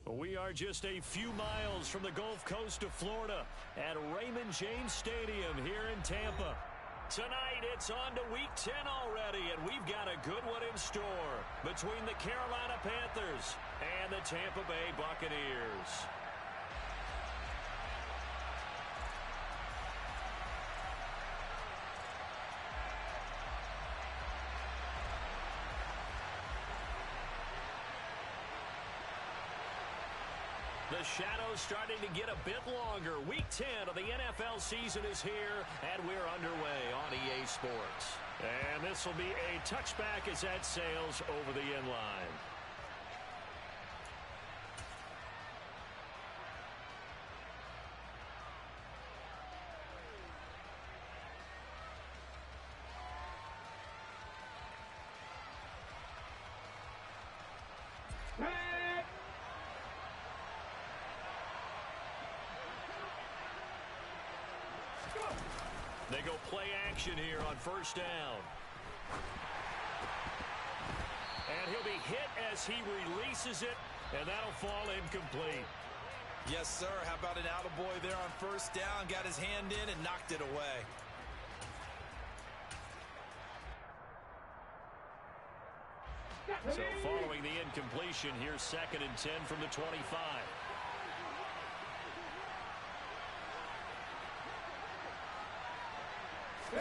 We are just a few miles from the Gulf Coast of Florida at Raymond James Stadium here in Tampa. Tonight, it's on to Week 10 already, and we've got a good one in store between the Carolina Panthers and the Tampa Bay Buccaneers. The shadow's starting to get a bit longer. Week 10 of the NFL season is here, and we're underway on EA Sports. And this will be a touchback as that sails over the end line. They go play action here on first down. And he'll be hit as he releases it, and that'll fall incomplete. Yes, sir. How about an attaboy there on first down? Got his hand in and knocked it away. So following the incompletion, here's 2nd and 10 from the 25. On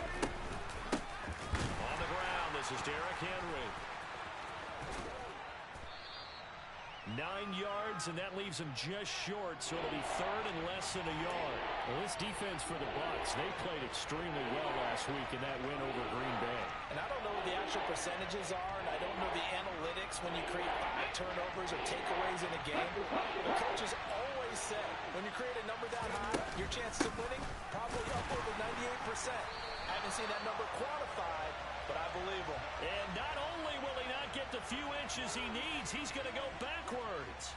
the ground, this is Derrick Henry. 9 yards, and that leaves him just short, so it'll be 3rd and less than a yard. Well, this defense for the Bucs, they played extremely well last week in that win over Green Bay. And I don't know what the actual percentages are, and I don't know the analytics when you create 5 turnovers or takeaways in a game. The coaches always say, when you create a number that high, your chances of winning probably up over 98%. I haven't seen that number quantified, but I believe him. And not only will he not get the few inches he needs, he's going to go backwards.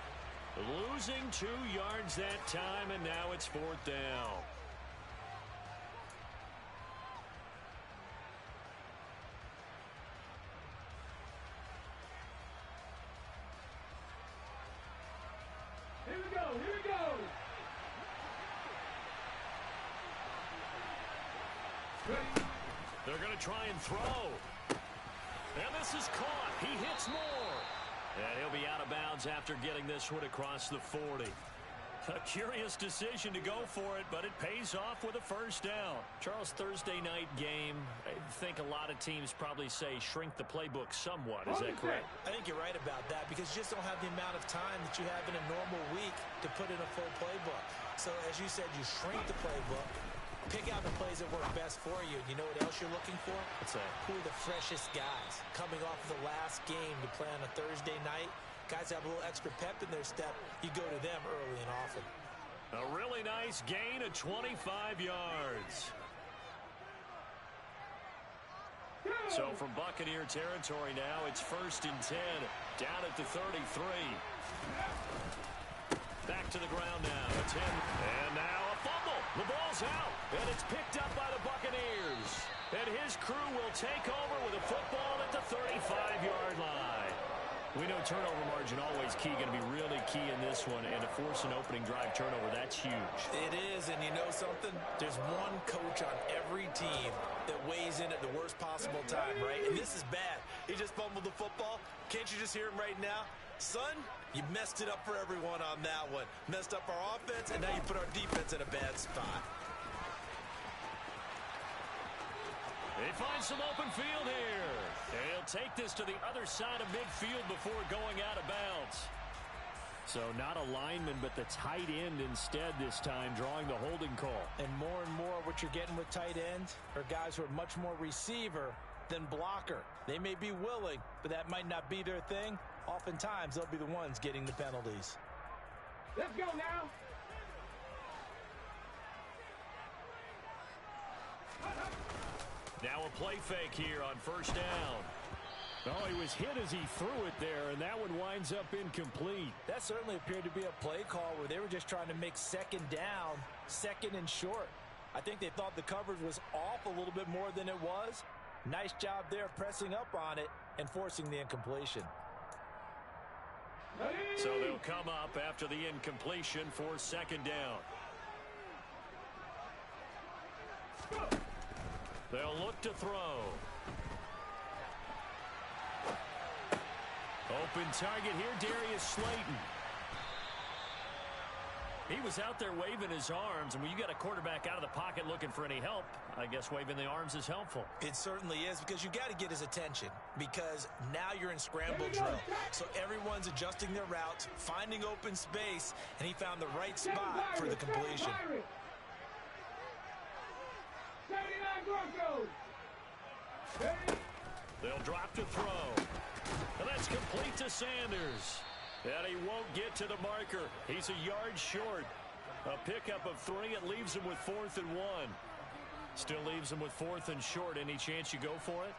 Losing 2 yards that time, and now it's 4th down. Here we go, here we go. They're going to try and throw. And this is caught. He hits more. And he'll be out of bounds after getting this one across the 40. A curious decision to go for it, but it pays off with a first down. Charles, Thursday night game, I think a lot of teams probably say shrink the playbook somewhat. Is that correct? I think you're right about that because you just don't have the amount of time that you have in a normal week to put in a full playbook. So, as you said, you shrink the playbook, pick out the plays that work best for you. You know what else you're looking for? What's that? Who are the freshest guys coming off of the last game to play on a Thursday night? Guys have a little extra pep in their step. You go to them early and often. A really nice gain of 25 yards. So from Buccaneer territory now, it's 1st and 10, down at the 33. Back to the ground now. It's him. And now a fumble. The ball's out. And it's picked up by the Buccaneers. And his crew will take over with a football at the 35-yard line. We know turnover margin always key, going to be really key in this one. And to force an opening drive turnover, that's huge. It is, and you know something? There's one coach on every team that weighs in at the worst possible time, right? And this is bad. He just fumbled the football. Can't you just hear him right now? Son, you messed it up for everyone on that one. Messed up our offense, and now you put our defense in a bad spot. They find some open field here. They'll take this to the other side of midfield before going out of bounds. So not a lineman, but the tight end instead this time, drawing the holding call. And more what you're getting with tight ends are guys who are much more receiver than blocker. They may be willing, but that might not be their thing. Oftentimes, they'll be the ones getting the penalties. Let's go now. Now a play fake here on first down. Oh, he was hit as he threw it there, and that one winds up incomplete. That certainly appeared to be a play call where they were just trying to make 2nd down, 2nd and short. I think they thought the coverage was off a little bit more than it was. Nice job there pressing up on it and forcing the incompletion. So they'll come up after the incompletion for second down. They'll look to throw. Open target here, Darius Slayton. He was out there waving his arms, and when you got a quarterback out of the pocket looking for any help, I guess waving the arms is helpful. It certainly is, because you got to get his attention, because now you're in scramble drill. So everyone's adjusting their routes, finding open space, and he found the right spot for the completion. They'll drop to throw. And that's complete to Sanders. And he won't get to the marker. He's a yard short. A pickup of 3. It leaves him with 4th and 1. Still leaves him with 4th and short. Any chance you go for it?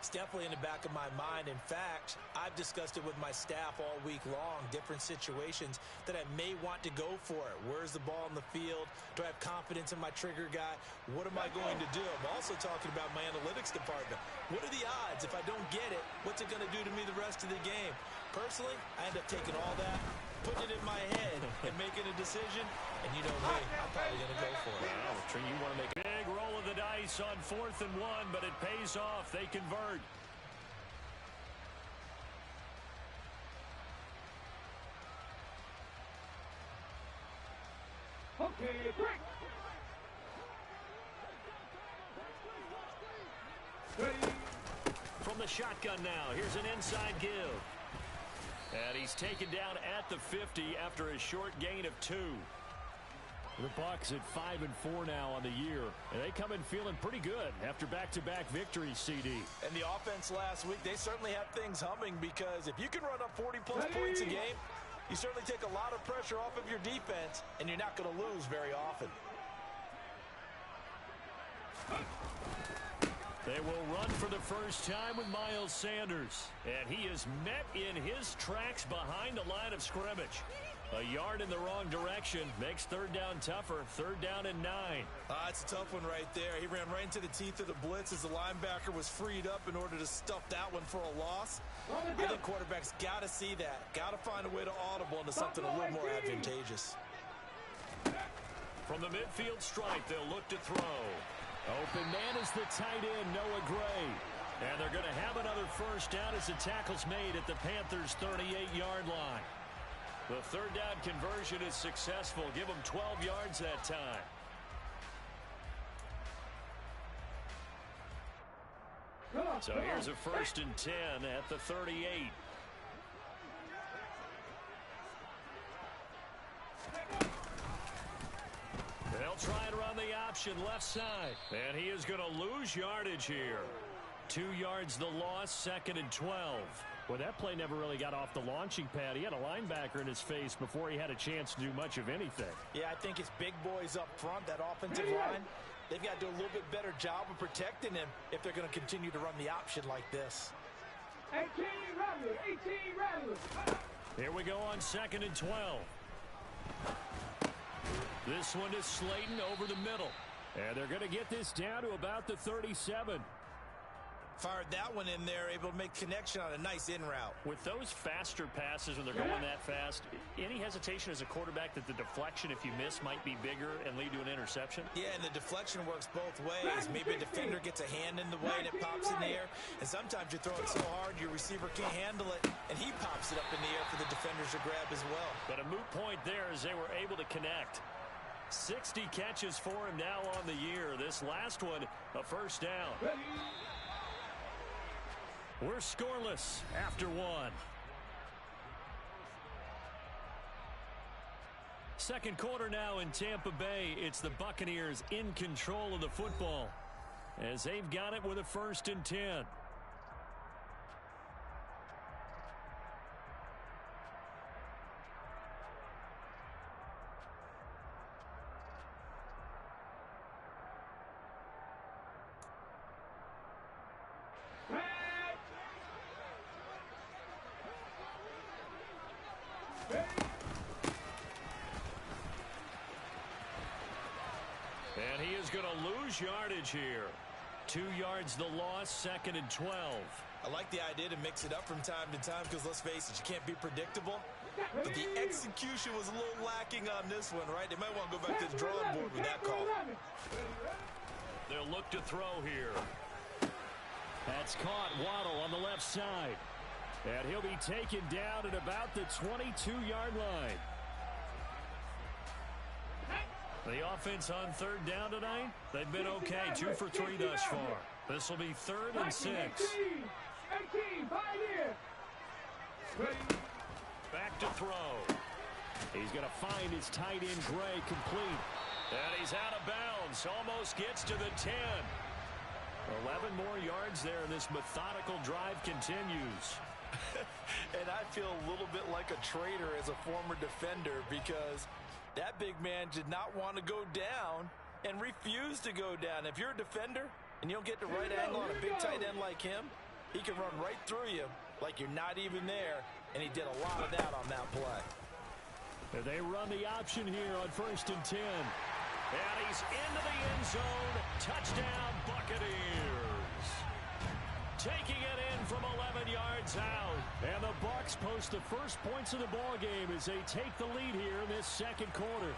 It's definitely in the back of my mind. In fact, I've discussed it with my staff all week long, different situations that I may want to go for it. Where's the ball in the field? Do I have confidence in my trigger guy? What am I going to do? I'm also talking about my analytics department. What are the odds? If I don't get it, what's it going to do to me the rest of the game? Personally, I end up taking all that, putting it in my head, and making a decision. And you know me, I'm probably going to go for it. Well, you want to make a big roll of the dice on 4th and 1, but it pays off. They convert. Okay, break. Ready. From the shotgun now, here's an inside give. And he's taken down at the 50 after a short gain of 2. The Bucs at 5-4 now on the year, and they come in feeling pretty good after back-to-back victories, CD. And the offense last week, they certainly have things humming, because if you can run up 40-plus points a game, you certainly take a lot of pressure off of your defense, and you're not going to lose very often. They will run for the first time with Miles Sanders, and he is met in his tracks behind the line of scrimmage. A yard in the wrong direction makes 3rd down tougher. 3rd down and 9. It's a tough one right there. He ran right into the teeth of the blitz as the linebacker was freed up in order to stuff that one for a loss. I think quarterbacks got to see that. Got to find a way to audible into something a little more advantageous. From the midfield stripe, they'll look to throw. Open man is the tight end, Noah Gray. And they're going to have another first down as the tackle's made at the Panthers' 38-yard line. The 3rd down conversion is successful. Give them 12 yards that time. So here's a 1st and 10 at the 38. They'll try and run the option left side. And he is going to lose yardage here. 2 yards the loss, 2nd and 12. Well, that play never really got off the launching pad. He had a linebacker in his face before he had a chance to do much of anything. Yeah, I think it's big boys up front, that offensive line. They've got to do a little bit better job of protecting him if they're going to continue to run the option like this. 18 rattlers. Here we go on 2nd and 12. This one is Slayton over the middle. And they're going to get this down to about the 37. Fired that one in there, able to make connection on a nice in route. With those faster passes when they're going that fast, any hesitation as a quarterback that the deflection, if you miss, might be bigger and lead to an interception? Yeah, and the deflection works both ways. Maybe a defender gets a hand in the way and it pops in the air. And sometimes you throw it so hard your receiver can't handle it, and he pops it up in the air for the defenders to grab as well. But a moot point there as they were able to connect. 60 catches for him now on the year. This last one, a first down. We're scoreless after 1. Second quarter now in Tampa Bay. It's the Buccaneers in control of the football as they've got it with a 1st and 10. And he is going to lose yardage here. 2 yards the loss, 2nd and 12. I like the idea to mix it up from time to time because, let's face it, you can't be predictable. but the execution was a little lacking on this one, right? They might want to go back to the drawing board with that call. They'll look to throw here. That's caught. Waddle on the left side. And he'll be taken down at about the 22-yard line. The offense on third down tonight, they've been okay. 2 for 3 thus far. This will be 3rd and 6. 18, Back to throw. He's going to find his tight end, Gray, complete. And he's out of bounds. Almost gets to the 10. 11 more yards there, and this methodical drive continues. And I feel a little bit like a traitor as a former defender because that big man did not want to go down and refused to go down. If you're a defender and you don't get the right angle on a big tight end like him, he can run right through you like you're not even there, and he did a lot of that on that play. And they run the option here on 1st and 10. And he's into the end zone. Touchdown, Buccaneers. Taking it in from 11 yards out. And the Bucs post the first points of the ball game as they take the lead here in this second quarter.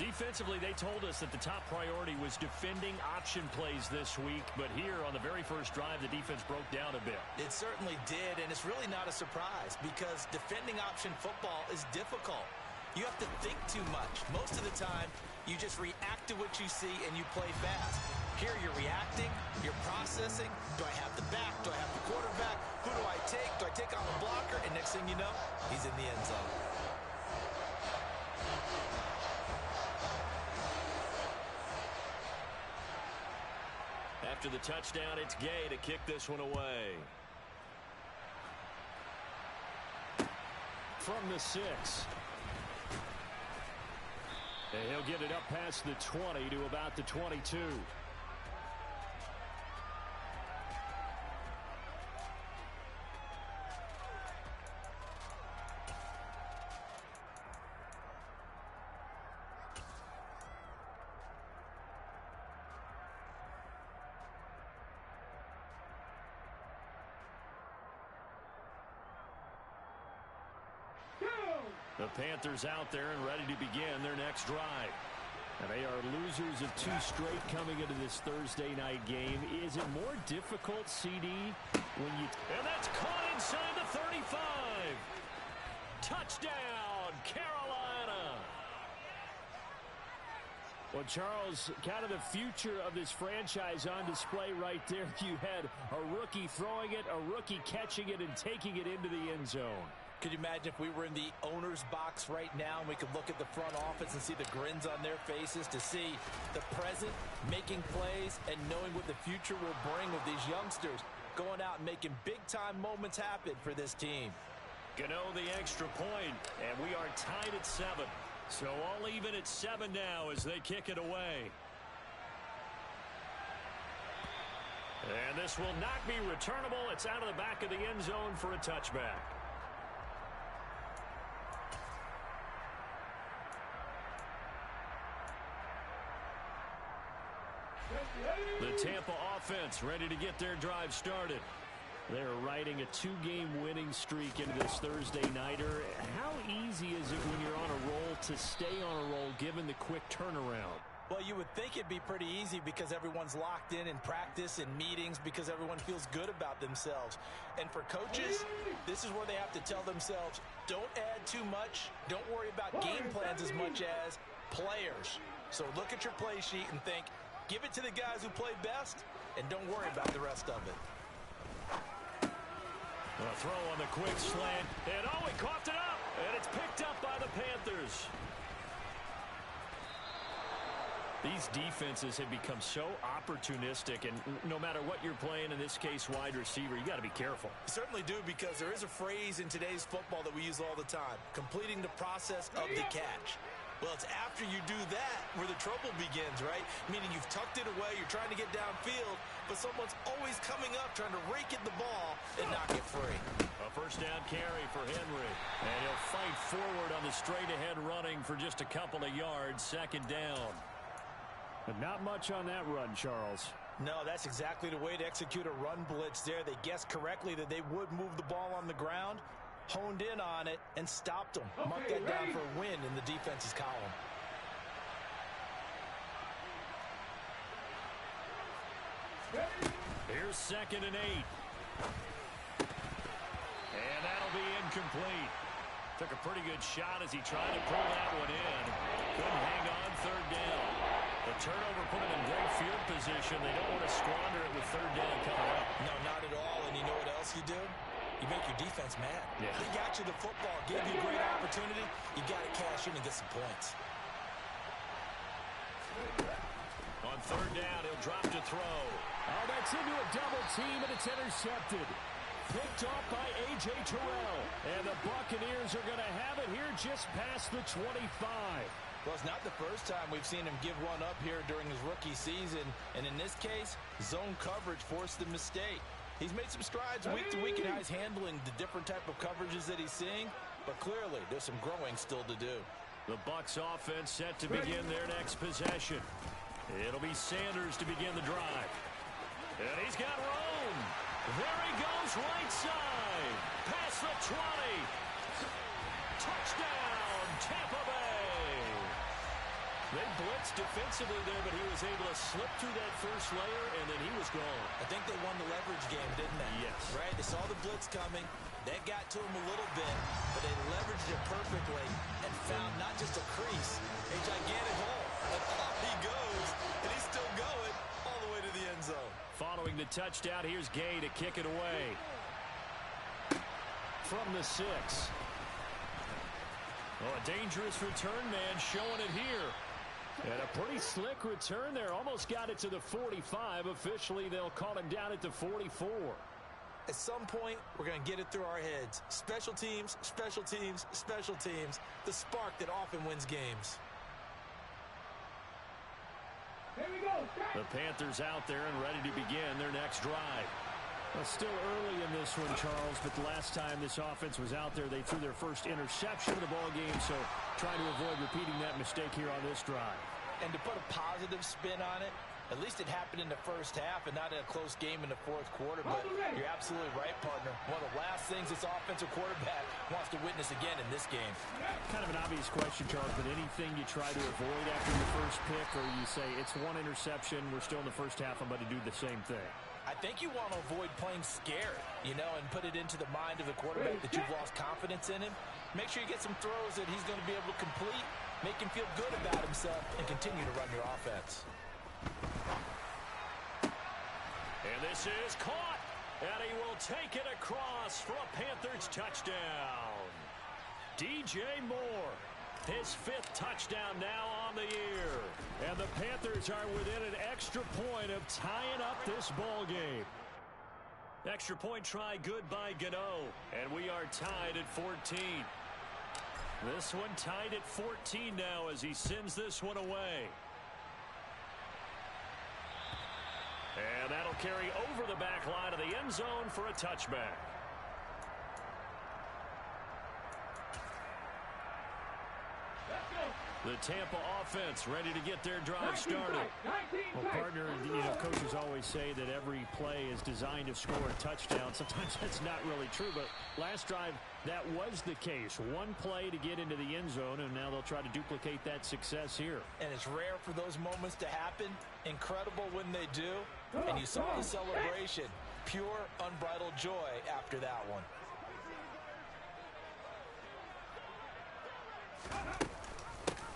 Defensively, they told us that the top priority was defending option plays this week. But here on the very first drive, the defense broke down a bit. It certainly did, and it's really not a surprise because defending option football is difficult. You have to think too much. Most of the time, you just react to what you see and you play fast. Here you're reacting, you're processing. Do I have the back? Do I have the quarterback? Who do I take? Do I take on the blocker? And next thing you know, he's in the end zone. After the touchdown, it's Gay to kick this one away. From the 6. And he'll get it up past the 20 to about the 22. The Panthers out there and ready to begin their next drive. And they are losers of 2 straight coming into this Thursday night game. Is it more difficult, CD, when you... And that's caught inside the 35. Touchdown, Carolina. Well, Charles, kind of the future of this franchise on display right there. You had a rookie throwing it, a rookie catching it, and taking it into the end zone. Could you imagine if we were in the owner's box right now and we could look at the front office and see the grins on their faces, to see the present making plays and knowing what the future will bring with these youngsters going out and making big-time moments happen for this team. Gano the extra point, and we are tied at 7. So all even at 7 now as they kick it away. And this will not be returnable. It's out of the back of the end zone for a touchback. The Tampa offense ready to get their drive started. They're riding a 2-game winning streak into this Thursday nighter. How easy is it when you're on a roll to stay on a roll given the quick turnaround? Well, you would think it'd be pretty easy because everyone's locked in practice and meetings because everyone feels good about themselves. And for coaches, this is where they have to tell themselves, don't add too much. Don't worry about game plans as much as players. So look at your play sheet and think, give it to the guys who play best, and don't worry about the rest of it. A throw on the quick slant, and oh, he coughed it up, and it's picked up by the Panthers. These defenses have become so opportunistic, and no matter what you're playing, in this case wide receiver, you got to be careful. You certainly do, because there is a phrase in today's football that we use all the time, completing the process of the catch. Well, it's after you do that where the trouble begins, right? Meaning you've tucked it away, you're trying to get downfield, but someone's always coming up trying to rake at the ball and knock it free. A first down carry for Henry. And he'll fight forward on the straight-ahead running for just a couple of yards. 2nd down. But not much on that run, Charles. No, that's exactly the way to execute a run blitz there. They guessed correctly that they would move the ball on the ground, honed in on it and stopped them. Mark that down for a win in the defense's column. Here's 2nd and 8. And that'll be incomplete. Took a pretty good shot as he tried to pull that one in. Couldn't hang on 3rd down. The turnover put him in great field position. They don't want to squander it with 3rd down coming up. No, not at all. And you know what else you do? You make your defense mad. Yeah. They got you the football, gave you a great opportunity. You got to cash in and get some points. On 3rd down, he'll drop to throw. Oh, that's into a double team, and it's intercepted. Picked off by A.J. Terrell. And the Buccaneers are going to have it here just past the 25. Well, it's not the first time we've seen him give one up here during his rookie season. And in this case, zone coverage forced the mistake. He's made some strides week to week in how he's handling the different type of coverages that he's seeing. But clearly, there's some growing still to do. The Bucs offense set to begin their next possession. It'll be Sanders to begin the drive. And he's got room. There he goes, right side. Past the 20. Touchdown, Tampa Bay. They blitzed defensively there, but he was able to slip through that first layer, and then he was gone. I think they won the leverage game, didn't they? Yes. Right? They saw the blitz coming. That got to him a little bit, but they leveraged it perfectly and found not just a crease, a gigantic hole. And off he goes, and he's still going all the way to the end zone. Following the touchdown, here's Gay to kick it away. From the 6. Oh, a dangerous return man showing it here. And a pretty slick return there. Almost got it to the 45. Officially, they'll call him down at the 44. At some point, we're going to get it through our heads. Special teams, special teams, special teams. The spark that often wins games. Here we go. The Panthers out there and ready to begin their next drive. Well, still early in this one, Charles, but the last time this offense was out there, they threw their first interception of the ball game, so trying to avoid repeating that mistake here on this drive. And to put a positive spin on it, at least it happened in the first half and not in a close game in the 4th quarter, but you're absolutely right, partner. One of the last things this offensive quarterback wants to witness again in this game. Kind of an obvious question, Charles, but anything you try to avoid after your first pick, or you say it's one interception, we're still in the first half, I'm going to do the same thing? I think you want to avoid playing scared, you know, and put it into the mind of the quarterback that you've lost confidence in him. Make sure you get some throws that he's going to be able to complete, make him feel good about himself, and continue to run your offense. And this is caught, and he will take it across for a Panthers touchdown. DJ Moore, his 5th touchdown now on the year. And the Panthers are within an extra point of tying up this ball game. Extra point try good by Gano, and we are tied at 14. This one tied at 14 now as he sends this one away. And that'll carry over the back line of the end zone for a touchback. The Tampa offense ready to get their drive started. Well, partner, coaches always say that every play is designed to score a touchdown. Sometimes that's not really true, but last drive, that was the case. One play to get into the end zone, and now they'll try to duplicate that success here. And it's rare for those moments to happen. Incredible when they do. And you saw the celebration. Pure, unbridled joy after that one.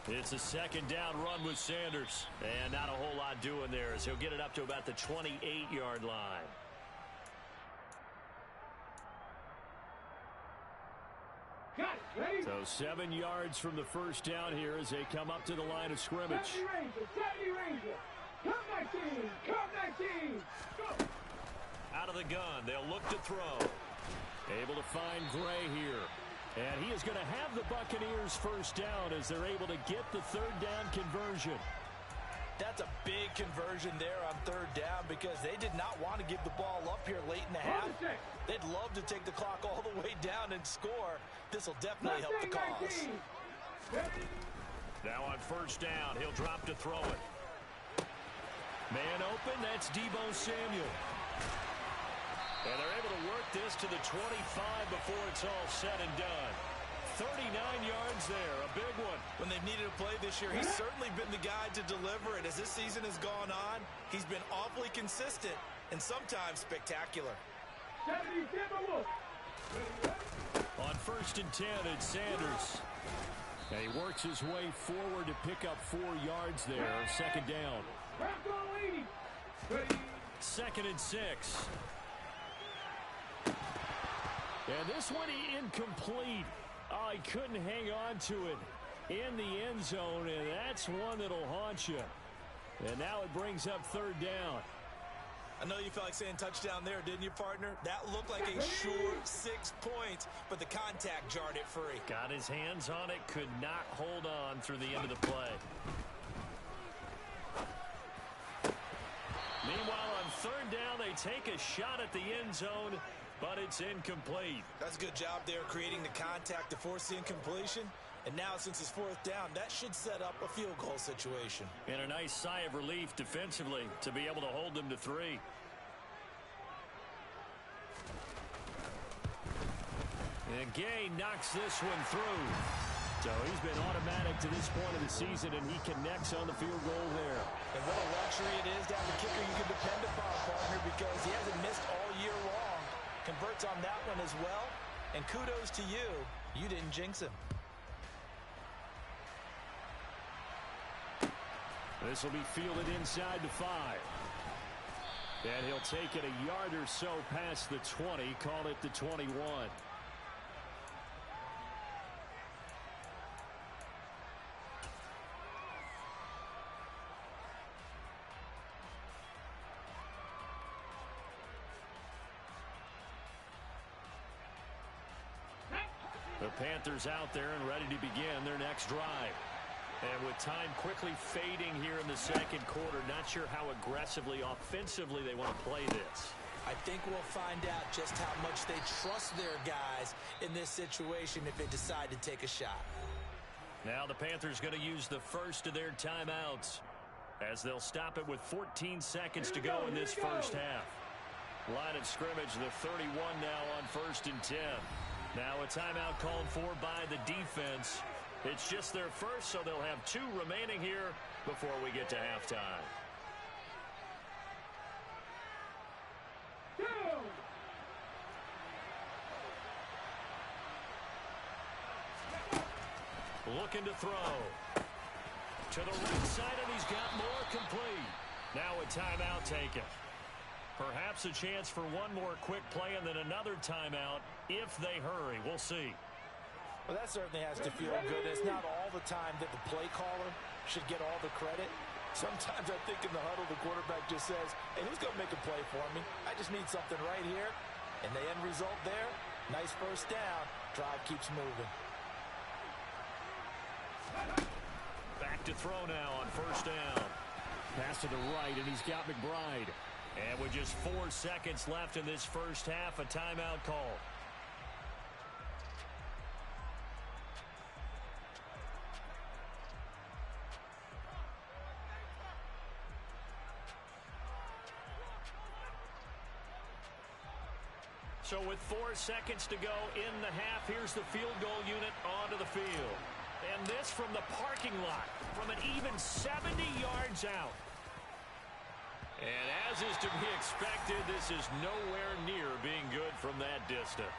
It's a 2nd down run with Sanders. And not a whole lot doing there as he'll get it up to about the 28-yard line. So 7 yards from the first down here as they come up to the line of scrimmage. 70 Ranger. Come back team. Come back team. Go. Out of the gun, they'll look to throw. Able to find Gray here. And he is going to have the Buccaneers first down as they're able to get the 3rd down conversion. That's a big conversion there on 3rd down because they did not want to give the ball up here late in the half. They'd love to take the clock all the way down and score. This will definitely help the cause. Now on first down, he'll drop to throw it. Man open, that's Deebo Samuel. And they're able to work this to the 25 before it's all said and done. 39 yards there, a big one. When they've needed a play this year, he's certainly been the guy to deliver. And as this season has gone on, he's been awfully consistent and sometimes spectacular. On 1st and 10, it's Sanders. And he works his way forward to pick up 4 yards there. 2nd down. 2nd and 6. And this one incomplete. Oh, he couldn't hang on to it in the end zone, and that's one that'll haunt you. And now it brings up 3rd down. I know you felt like saying touchdown there, didn't you, partner? That looked like a sure 6 points, but the contact jarred it free. Got his hands on it, could not hold on through the end of the play. Meanwhile, on 3rd down, they take a shot at the end zone, but it's incomplete. That's a good job there creating the contact to force the incompletion. And now, since it's 4th down, that should set up a field goal situation. And a nice sigh of relief defensively to be able to hold them to 3. And Gay knocks this one through. So he's been automatic to this point of the season, and he connects on the field goal there. And what a luxury it is to have a kicker you can depend upon, partner, because he hasn't missed all year long. Converts on that one as well. And kudos to you. You didn't jinx him. This will be fielded inside the 5. And he'll take it a yard or so past the 20, call it the 21. The Panthers out there and ready to begin their next drive. And with time quickly fading here in the 2nd quarter, not sure how aggressively, offensively they want to play this. I think we'll find out just how much they trust their guys in this situation if they decide to take a shot. Now the Panthers going to use the first of their timeouts as they'll stop it with 14 seconds to go in this first half. Line of scrimmage, the 31 now on 1st and 10. Now a timeout called for by the defense. It's just their first, so they'll have 2 remaining here before we get to halftime. Looking to throw. To the right side, and he's got more complete. Now a timeout taken. Perhaps a chance for one more quick play and then another timeout if they hurry. We'll see. Well, that certainly has to feel good. It's not all the time that the play caller should get all the credit. Sometimes I think in the huddle, the quarterback just says, hey, who's going to make a play for me? I just need something right here. And the end result there, nice first down. Drive keeps moving. Back to throw now on 1st down. Pass to the right, and he's got McBride. And with just 4 seconds left in this first half, a timeout call. So with 4 seconds to go in the half, here's the field goal unit onto the field. And this from the parking lot, from an even 70 yards out. And as is to be expected, this is nowhere near being good from that distance.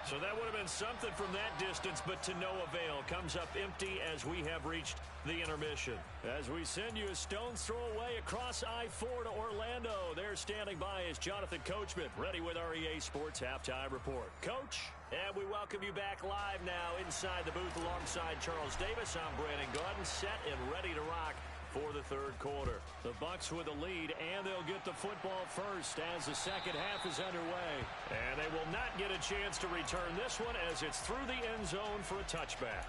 So that would have been something from that distance, but to no avail. Comes up empty as we have reached the intermission. As we send you a stone's throw away across I-4 to Orlando. There standing by is Jonathan Coachman, ready with our EA Sports Halftime Report. Coach, and we welcome you back live now inside the booth alongside Charles Davis. I'm Brandon Gaudin, set and ready to rock for the 3rd quarter. The Bucs with a lead, and they'll get the football first as the second half is underway. And they will not get a chance to return this one as it's through the end zone for a touchback.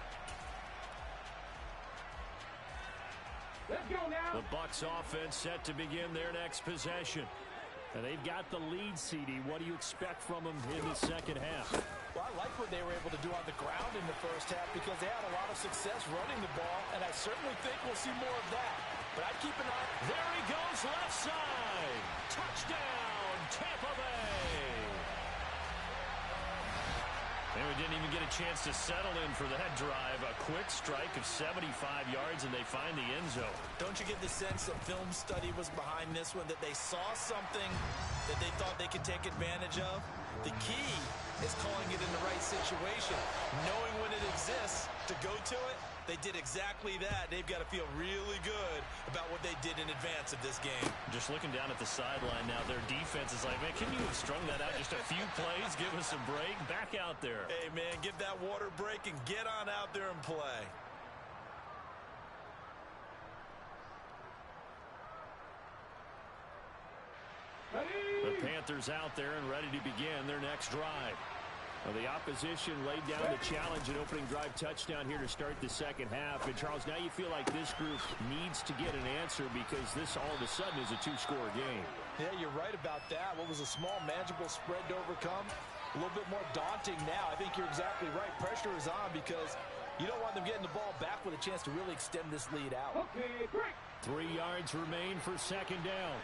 Let's go now. The Bucs offense set to begin their next possession. And they've got the lead, CD. What do you expect from them in the second half? Well, I like what they were able to do on the ground in the first half because they had a lot of success running the ball, and I certainly think we'll see more of that. But I'd keep an eye. There he goes, left side. Touchdown, Tampa Bay. And we didn't even get a chance to settle in for that drive. A quick strike of 75 yards, and they find the end zone. Don't you get the sense that film study was behind this one, that they saw something that they thought they could take advantage of? The key is calling it in the right situation, knowing when it exists to go to it. They did exactly that. They've got to feel really good about what they did in advance of this game. Just looking down at the sideline now, their defense is like, man, can you have strung that out just a few plays? Give us a break. Back out there. Hey, man, give that water break and get on out there and play. The Panthers out there and ready to begin their next drive. Well, the opposition laid down the challenge and opening drive touchdown here to start the second half. And, Charles, now you feel like this group needs to get an answer because this all of a sudden is a two-score game. Yeah, you're right about that. What was a small, manageable spread to overcome? A little bit more daunting now. I think you're exactly right. Pressure is on because you don't want them getting the ball back with a chance to really extend this lead out. Okay, break. 3 yards remain for second down.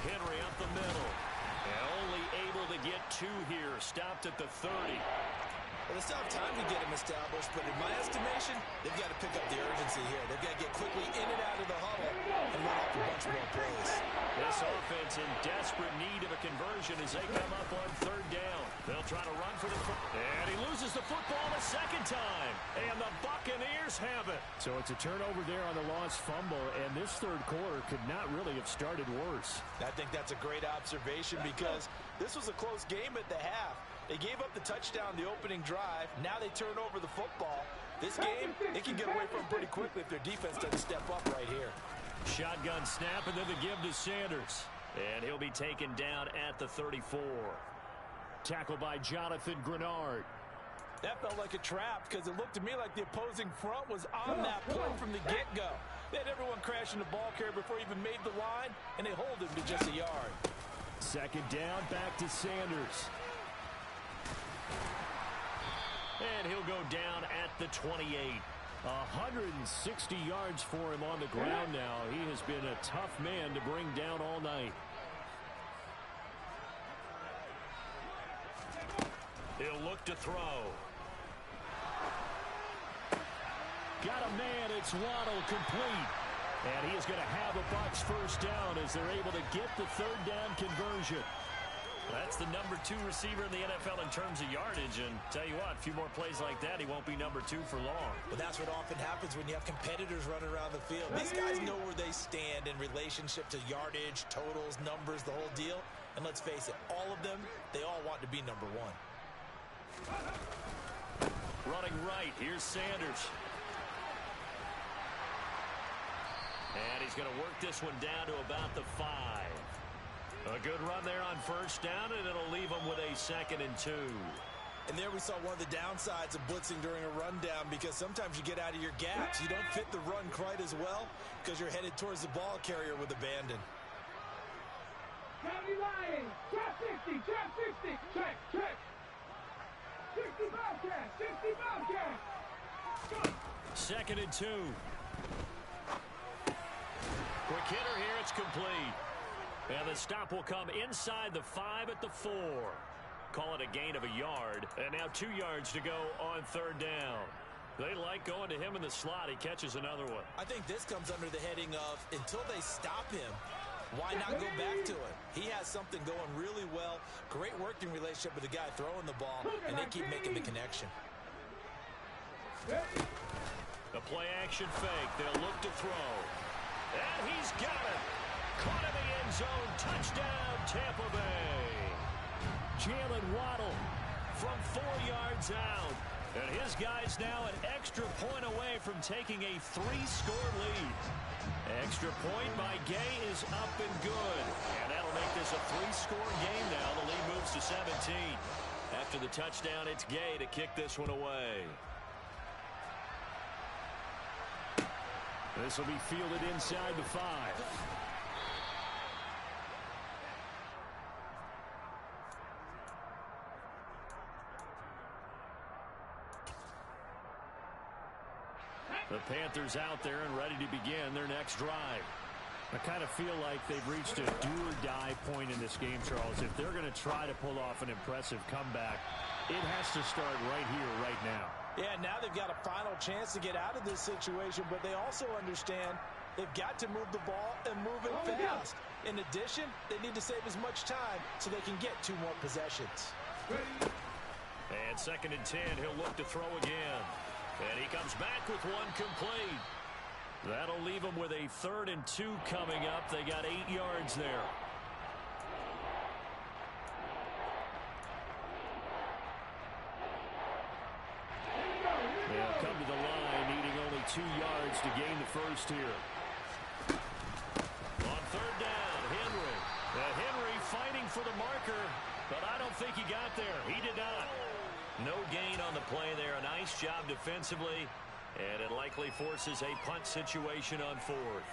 Henry up the middle. And only able to get 2 here. Stopped at the 30. Well, they still have time to get him established, but in my estimation, they've got to pick up the urgency here. They've got to get quickly in and out of the huddle and run off a bunch more plays. This offense in desperate need of a conversion as they come up on third down. They'll try to run for the and he loses the football a second time. And the Buccaneers have it. So it's a turnover there on the lost fumble, and this third quarter could not really have started worse. I think that's a great observation because this was a close game at the half. They gave up the touchdown the opening drive. Now they turn over the football. This game, they can get away from pretty quickly if their defense doesn't step up right here. Shotgun snap and then the give to Sanders. And he'll be taken down at the 34. Tackled by Jonathan Grenard. That felt like a trap because it looked to me like the opposing front was on that point from the get-go. They had everyone crashing the ball carrier before he even made the line, and they hold him to just a yard. Second down, back to Sanders. And he'll go down at the 28. 160 yards for him on the ground now. He has been a tough man to bring down all night. He'll look to throw. Got a man. It's Waddle complete. And he is going to have a Bucs first down as they're able to get the third down conversion. That's the number 2 receiver in the NFL in terms of yardage. And tell you what, a few more plays like that, he won't be number 2 for long. Well, that's what often happens when you have competitors running around the field. These guys know where they stand in relationship to yardage, totals, numbers, the whole deal. And let's face it, all of them, they all want to be number 1. Running right, here's Sanders. And he's going to work this one down to about the 5. A good run there on first down, and it'll leave them with a 2nd and 2. And there we saw one of the downsides of blitzing during a rundown because sometimes you get out of your gaps. You don't fit the run quite as well because you're headed towards the ball carrier with abandon. County line. Trap 60. Trap 60. Check. Check. 60 Bobcat. 60 Bobcat. 2nd and 2. Quick hitter here. It's complete. And the stop will come inside the 5 at the 4. Call it a gain of a yard. And now 2 yards to go on third down. They like going to him in the slot. He catches another one. I think this comes under the heading of until they stop him, why not go back to it? He has something going really well. Great working relationship with the guy throwing the ball, and they keep making the connection. The play action fake. They'll look to throw. And he's got it. Caught in the end zone. Touchdown, Tampa Bay. Jalen Waddle from 4 yards out. And his guy's now an extra point away from taking a 3-score lead. Extra point by Gay is up and good. And that'll make this a 3-score game now. The lead moves to 17. After the touchdown, it's Gay to kick this one away. This will be fielded inside the 5. The Panthers out there and ready to begin their next drive. I kind of feel like they've reached a do-or-die point in this game, Charles. If they're going to try to pull off an impressive comeback, it has to start right here, right now. Yeah, now they've got a final chance to get out of this situation, but they also understand they've got to move the ball and move it fast. In addition, they need to save as much time so they can get 2 more possessions. And 2nd and 10, he'll look to throw again. And he comes back with 1 complete. That'll leave them with a 3rd and 2 coming up. They got 8 yards there. They'll come to the line, needing only 2 yards to gain the first here. On 3rd down, Henry. Henry fighting for the marker, but I don't think he got there. He did not. No gain on the play there. A nice job defensively. And it likely forces a punt situation on 4th.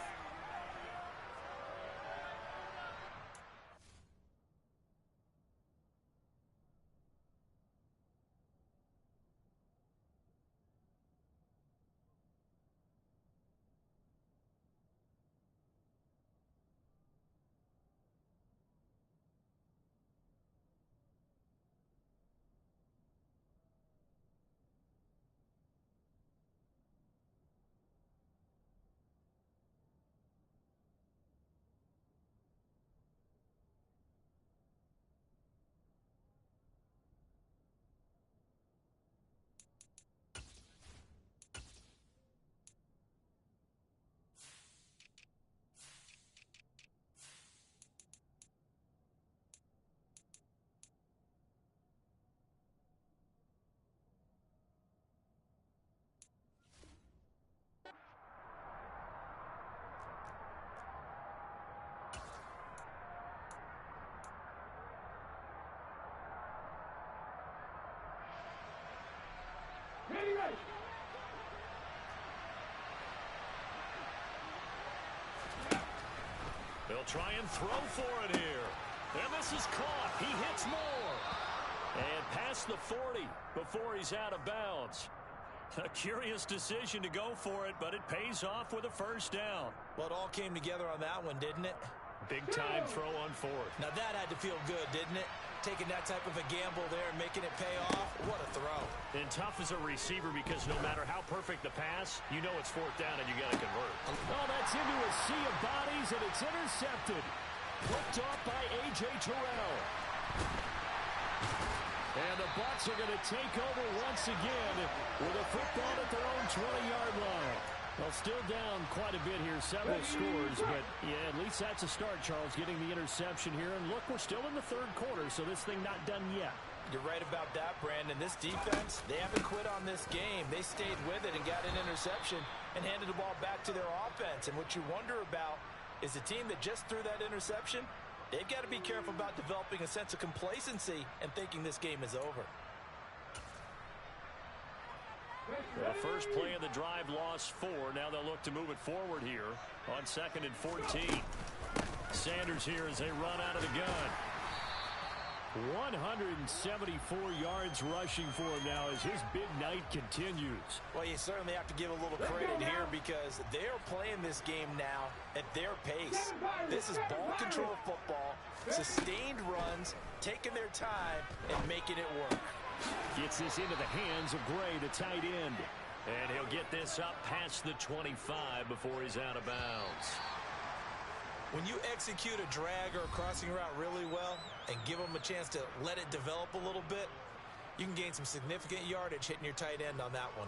They'll try and throw for it here. And this is caught. He hits more. And past the 40 before he's out of bounds. A curious decision to go for it, but it pays off with a 1st down. Well, it all came together on that one, didn't it? Big-time throw on 4th. Now that had to feel good, didn't it? Taking that type of a gamble there and making it pay off. What a throw. And tough as a receiver because no matter how perfect the pass, you know it's 4th down and you got to convert. Oh, that's into a sea of bodies, and it's intercepted. Picked off by A.J. Terrell. And the Bucs are going to take over once again with a football at their own 20-yard line. Well, still down quite a bit here, several scores, but yeah, at least that's a start, Charles, getting the interception here. And look, we're still in the 3rd quarter, so this thing not done yet. You're right about that, Brandon. This defense, they haven't quit on this game. They stayed with it and got an interception and handed the ball back to their offense. And what you wonder about is the team that just threw that interception, they've got to be careful about developing a sense of complacency and thinking this game is over. The first play of the drive lost 4. Now they'll look to move it forward here on 2nd and 14. Sanders here as they run out of the gun. 174 yards rushing for him now as his big night continues. Well, you certainly have to give a little credit here because they're playing this game now at their pace. This is ball control football, sustained runs, taking their time, and making it work. Gets this into the hands of Gray, the tight end. And he'll get this up past the 25 before he's out of bounds. When you execute a drag or a crossing route really well and give them a chance to let it develop a little bit, you can gain some significant yardage hitting your tight end on that one.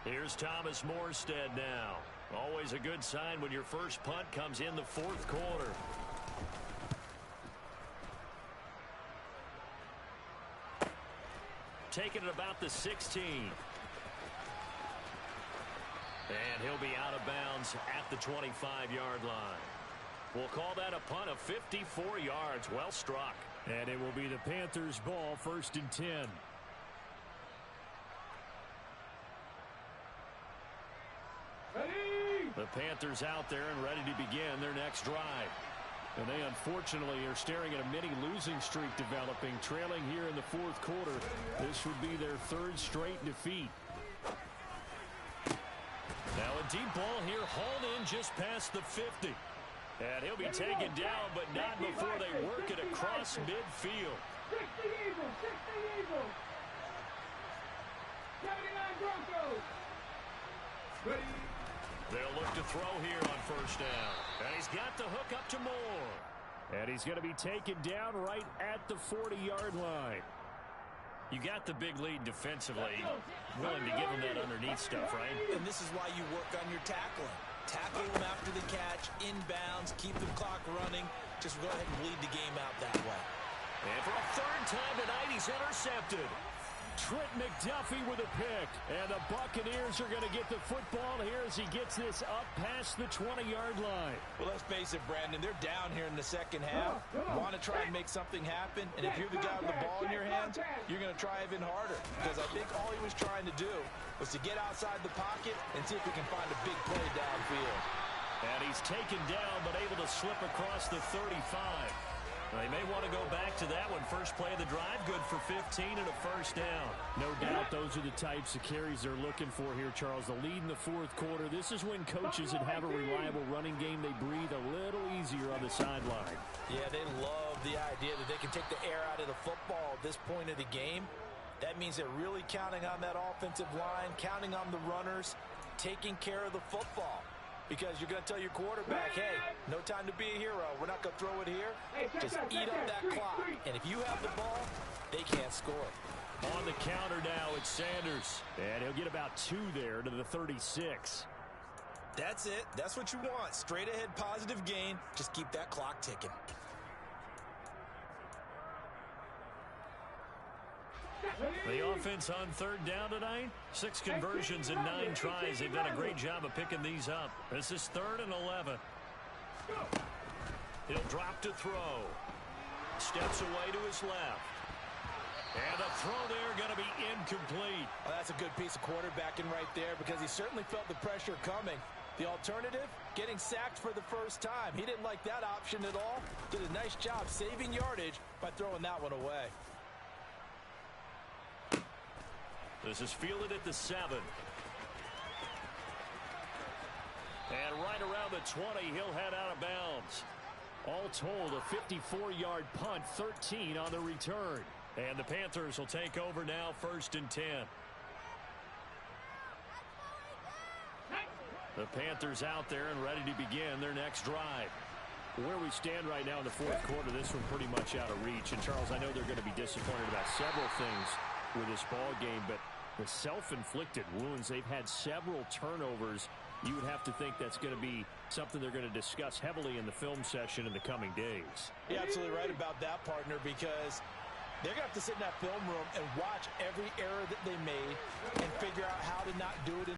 Here's Thomas Morstead now. Always a good sign when your first punt comes in the 4th quarter. Taking it about the 16. And he'll be out of bounds at the 25-yard line. We'll call that a punt of 54 yards. Well struck. And it will be the Panthers' ball, 1st and 10. The Panthers out there and ready to begin their next drive. And they unfortunately are staring at a mini losing streak developing, trailing here in the fourth quarter. This would be their third straight defeat. Now a deep ball here, hauled in just past the 50. And he'll be taken down, but not before they work it across midfield. 60 Eagles, 60 Eagles. 79 Broncos. Ready. They'll look to throw here on first down. And he's got the hook up to Moore. And he's going to be taken down right at the 40-yard line. You got the big lead defensively. Willing to give him that underneath stuff, right? And this is why you work on your tackling. Tackle them after the catch, inbounds, keep the clock running. Just go ahead and bleed the game out that way. And for a third time tonight, he's intercepted. Trent McDuffie with a pick. And the Buccaneers are going to get the football here as he gets this up past the 20-yard line. Well, let's face it, Brandon, they're down here in the second half. Want to try and make something happen. And if you're the guy with the ball in your hands, you're going to try even harder. Because I think all he was trying to do was to get outside the pocket and see if he can find a big play downfield. And he's taken down, but able to slip across the 35. They may want to go back to that one. First play of the drive, good for 15 and a first down. No doubt those are the types of carries they're looking for here, Charles. The lead in the fourth quarter. This is when coaches that have a reliable running game, they breathe a little easier on the sideline. Yeah, they love the idea that they can take the air out of the football at this point of the game. That means they're really counting on that offensive line, counting on the runners, taking care of the football. Because you're going to tell your quarterback, hey, no time to be a hero. We're not going to throw it here. Just eat up that clock. And if you have the ball, they can't score. On the counter now, it's Sanders. And he'll get about 2 there to the 36. That's it. That's what you want. Straight ahead positive gain. Just keep that clock ticking. The offense on third down tonight, 6 conversions and 9 tries. They've done a great job of picking these up. This is 3rd and 11. He'll drop to throw. Steps away to his left. And the throw there going to be incomplete. Oh, that's a good piece of quarterbacking right there because he certainly felt the pressure coming. The alternative, getting sacked for the first time. He didn't like that option at all. Did a nice job saving yardage by throwing that one away. This is fielded at the 7. And right around the 20, he'll head out of bounds. All told, a 54-yard punt, 13 on the return. And the Panthers will take over now, 1st and 10. The Panthers out there and ready to begin their next drive. Where we stand right now in the fourth quarter, this one pretty much out of reach. And, Charles, I know they're going to be disappointed about several things with this ball game, but the self-inflicted wounds, they've had several turnovers. You would have to think that's going to be something they're going to discuss heavily in the film session in the coming days. You're absolutely right about that, partner, because they're going to have to sit in that film room and watch every error that they made and figure out how to not do it in